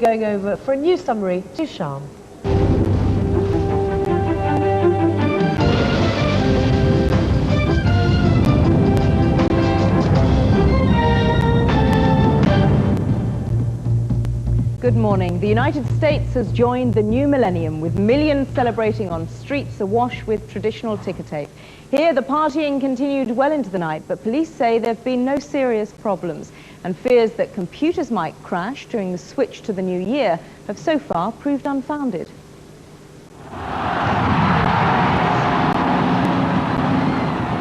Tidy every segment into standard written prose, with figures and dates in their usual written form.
going over for a news summary to Shyam. Good morning. The United States has joined the new millennium with millions celebrating on streets awash with traditional ticker tape. Here, the partying continued well into the night, but police say there have been no serious problems, and fears that computers might crash during the switch to the new year have so far proved unfounded.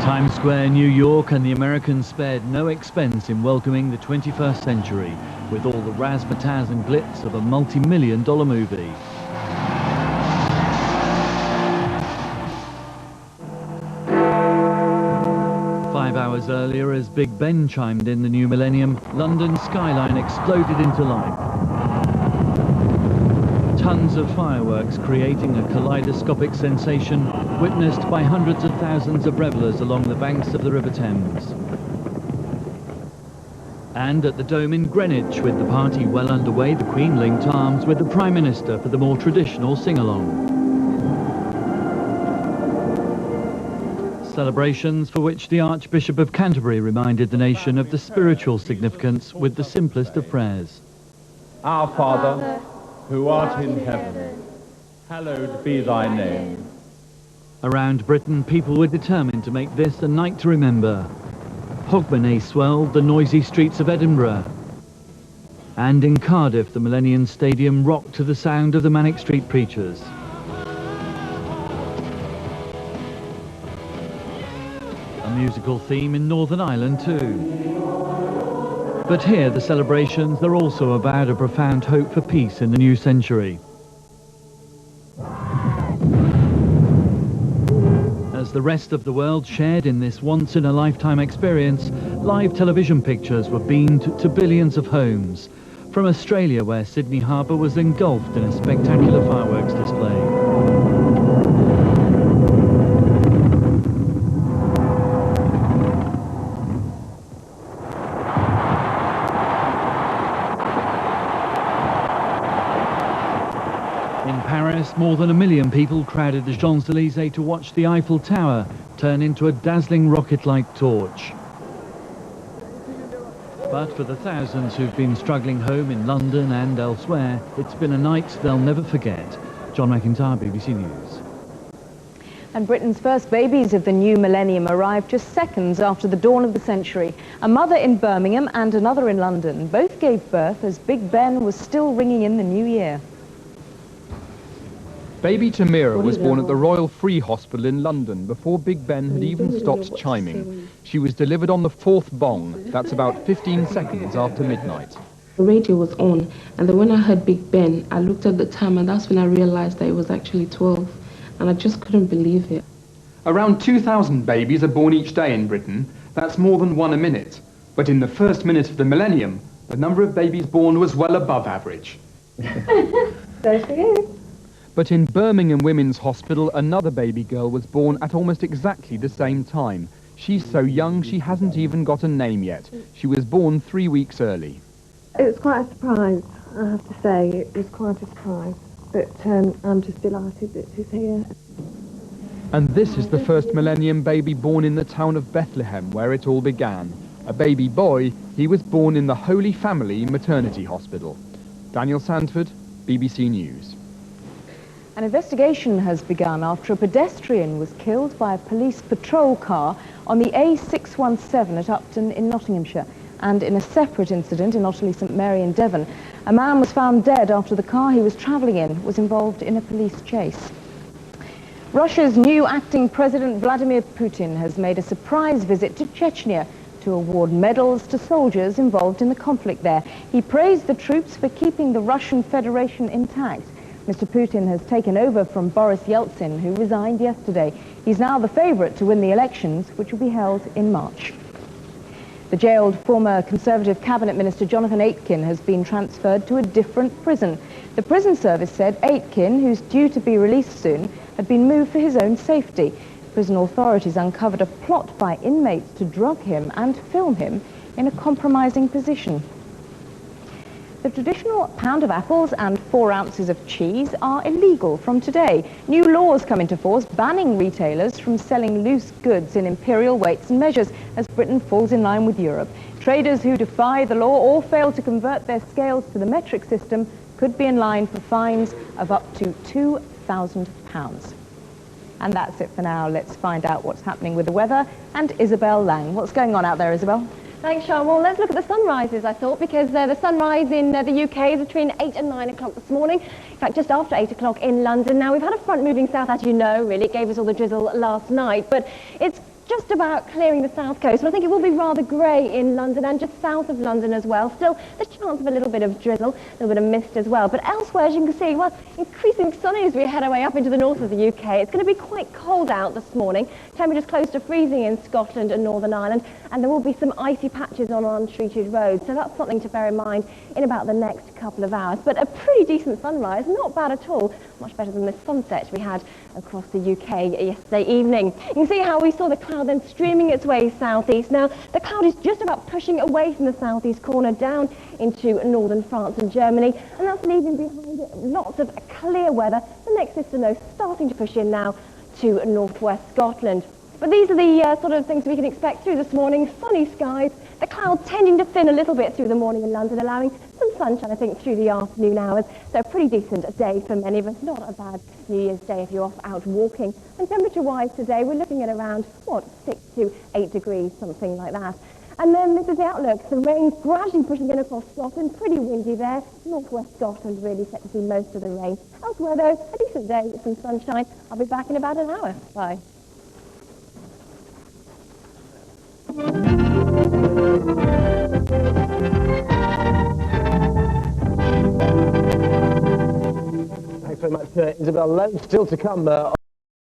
Times Square, New York, and the Americans spared no expense in welcoming the 21st century with all the razzmatazz and glitz of a multi-million-dollar movie. Five hours earlier, as Big Ben chimed in the new millennium, London's skyline exploded into life. Tons of fireworks creating a kaleidoscopic sensation witnessed by hundreds of thousands of revellers along the banks of the River Thames. And at the Dome in Greenwich, with the party well underway, the Queen linked arms with the Prime Minister for the more traditional sing-along. Celebrations for which the Archbishop of Canterbury reminded the nation of the spiritual significance with the simplest of prayers. Our Father, who art in heaven, hallowed be thy name. Around Britain, people were determined to make this a night to remember. Hogmanay swelled the noisy streets of Edinburgh. And in Cardiff, the Millennium Stadium rocked to the sound of the Manic Street Preachers. A musical theme in Northern Ireland too. But here, the celebrations are also about a profound hope for peace in the new century. As the rest of the world shared in this once-in-a-lifetime experience, live television pictures were beamed to billions of homes. From Australia, where Sydney Harbour was engulfed in a spectacular fireworks display. In Paris, more than 1 million people crowded the Champs-Élysées to watch the Eiffel Tower turn into a dazzling rocket-like torch. But for the thousands who've been struggling home in London and elsewhere, it's been a night they'll never forget. John McIntyre, BBC News. And Britain's first babies of the new millennium arrived just seconds after the dawn of the century. A mother in Birmingham and another in London both gave birth as Big Ben was still ringing in the new year. Baby Tamira was born at the Royal Free Hospital in London before Big Ben had even stopped chiming. She was delivered on the 4th bong. That's about 15 seconds after midnight. The radio was on, and then when I heard Big Ben, I looked at the time, and that's when I realized that it was actually 12, and I just couldn't believe it. Around 2,000 babies are born each day in Britain. That's more than one a minute. But in the first minute of the millennium, the number of babies born was well above average. There she is. But in Birmingham Women's Hospital, another baby girl was born at almost exactly the same time. She's so young she hasn't even got a name yet. She was born 3 weeks early. It was quite a surprise, I have to say. It was quite a surprise. But I'm just delighted that she's here. And this is the first millennium baby born in the town of Bethlehem, where it all began. A baby boy, he was born in the Holy Family Maternity Hospital. Daniel Sandford, BBC News. An investigation has begun after a pedestrian was killed by a police patrol car on the A617 at Upton in Nottinghamshire. And in a separate incident in Otterley St Mary in Devon, a man was found dead after the car he was travelling in was involved in a police chase. Russia's new acting president Vladimir Putin has made a surprise visit to Chechnya to award medals to soldiers involved in the conflict there. He praised the troops for keeping the Russian Federation intact. Mr. Putin has taken over from Boris Yeltsin, who resigned yesterday. He's now the favourite to win the elections, which will be held in March. The jailed former Conservative Cabinet Minister Jonathan Aitken has been transferred to a different prison. The prison service said Aitken, who's due to be released soon, had been moved for his own safety. Prison authorities uncovered a plot by inmates to drug him and film him in a compromising position. The traditional pound of apples and 4 ounces of cheese are illegal from today. New laws come into force banning retailers from selling loose goods in imperial weights and measures as Britain falls in line with Europe. Traders who defy the law or fail to convert their scales to the metric system could be in line for fines of up to £2,000. And that's it for now. Let's find out what's happening with the weather and Isabel Lang. What's going on out there, Isabel? Thanks, Sean. Well, let's look at the sunrises, I thought, because the sunrise in the UK is between 8 and 9 o'clock this morning. In fact, just after 8 o'clock in London. Now, we've had a front moving south, as you know, really. It gave us all the drizzle last night, but it's just about clearing the south coast. But I think it will be rather grey in London and just south of London as well. Still, the chance of a little bit of drizzle, a little bit of mist as well. But elsewhere, as you can see, well, increasing sunny as we head our way up into the north of the UK. It's going to be quite cold out this morning. Temperatures close to freezing in Scotland and Northern Ireland. And there will be some icy patches on untreated roads. So that's something to bear in mind in about the next couple of hours. But a pretty decent sunrise, not bad at all. Much better than the sunset we had across the UK yesterday evening. You can see how we saw the cloud then streaming its way southeast. Now, the cloud is just about pushing away from the southeast corner down into northern France and Germany, and that's leaving behind it lots of clear weather. The next system, though, starting to push in now to northwest Scotland. But these are the sort of things we can expect through this morning. Sunny skies, the cloud tending to thin a little bit through the morning in London, allowing some sunshine, I think, through the afternoon hours. So a pretty decent day for many of us. Not a bad New Year's Day if you're off out walking. And temperature-wise today, we're looking at around, 6 to 8 degrees, something like that. And then this is the outlook. The rain's gradually pushing in across Scotland. Pretty windy there. Northwest Scotland really set to see most of the rain. Elsewhere, though, a decent day with some sunshine. I'll be back in about an hour. Bye. Thanks very much, Isabel. Loads still to come